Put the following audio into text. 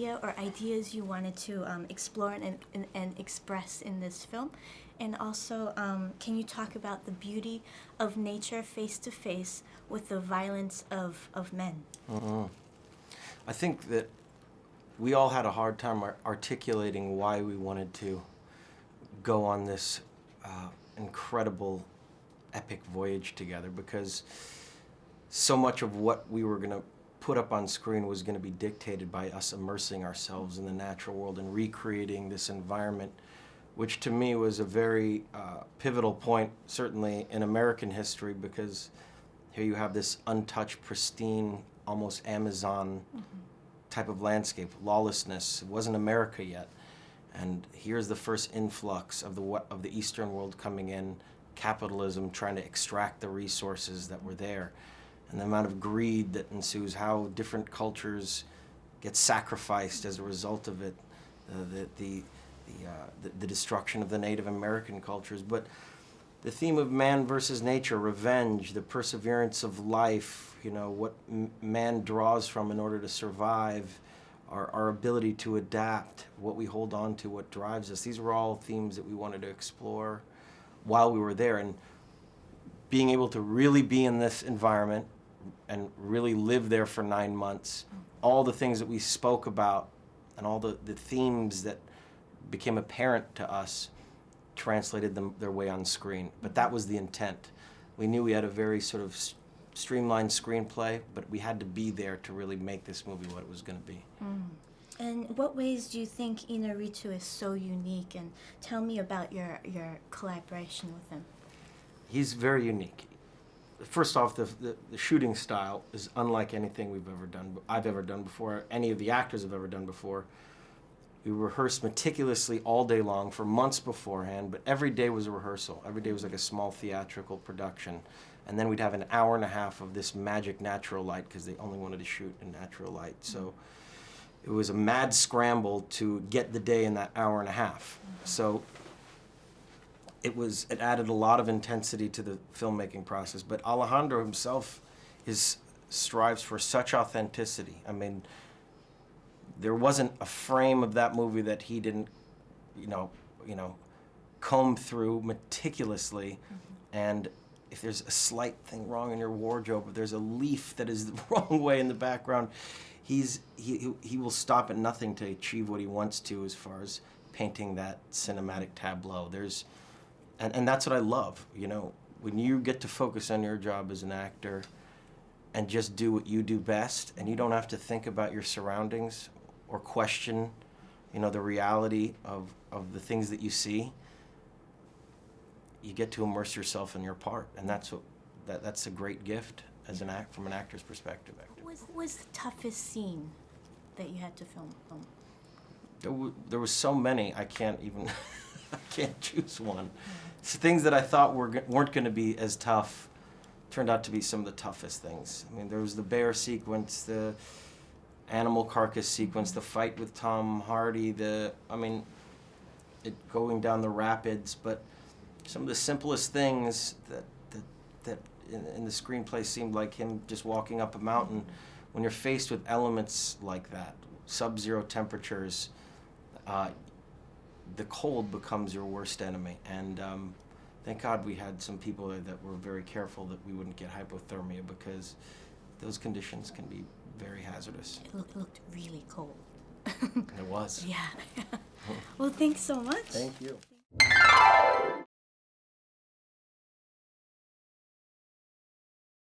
idea or ideas you wanted to explore and express in this film? And also, can you talk about the beauty of nature face to face with the violence of men? Mm-hmm. I think that we all had a hard time articulating why we wanted to go on this incredible, epic voyage together, because so much of what we were going to put up on screen was going to be dictated by us immersing ourselves in the natural world and recreating this environment, which to me was a very pivotal point, certainly in American history, because here you have this untouched, pristine, almost Amazon type of landscape, lawlessness. It wasn't America yet. And here's the first influx of the Eastern world coming in, capitalism trying to extract the resources that were there, and the amount of greed that ensues, how different cultures get sacrificed as a result of it, the destruction of the Native American cultures. But the theme of man versus nature, revenge, the perseverance of life, you know, what man draws from in order to survive, our ability to adapt, what we hold on to, what drives us. These were all themes that we wanted to explore while we were there. And being able to really be in this environment and really live there for 9 months, all the things that we spoke about and all the themes that became apparent to us translated their way on screen. But that was the intent. We knew we had a very sort of streamlined screenplay, but we had to be there to really make this movie what it was going to be. And what ways do you think Inarritu is so unique? And tell me about your collaboration with him. He's very unique. First off, the shooting style is unlike anything I've ever done before, any of the actors have ever done before. We rehearsed meticulously all day long for months beforehand, but every day was a rehearsal. Every day was like a small theatrical production. And then we'd have an hour and a half of this magic natural light, because they only wanted to shoot in natural light. So it was a mad scramble to get the day in that hour and a half. So it added a lot of intensity to the filmmaking process. But Alejandro himself strives for such authenticity. I mean, there wasn't a frame of that movie that he didn't, comb through meticulously. And if there's a slight thing wrong in your wardrobe, if there's a leaf that is the wrong way in the background, he will stop at nothing to achieve what he wants to as far as painting that cinematic tableau. And that's what I love, when you get to focus on your job as an actor and just do what you do best, and you don't have to think about your surroundings or question, the reality of the things that you see. You get to immerse yourself in your part, and that's a great gift as from an actor's perspective. What was the toughest scene that you had to film? There was so many, I can't choose one. So things that I thought weren't going to be as tough turned out to be some of the toughest things. I mean, there was the bear sequence, the animal carcass sequence, the fight with Tom Hardy, going down the rapids, but some of the simplest things that in the screenplay seemed like him just walking up a mountain. When you're faced with elements like that, sub-zero temperatures, the cold becomes your worst enemy. And thank God we had some people that were very careful that we wouldn't get hypothermia, because those conditions can be very hazardous. It looked really cold. It was. Yeah. Well, thanks so much. Thank you.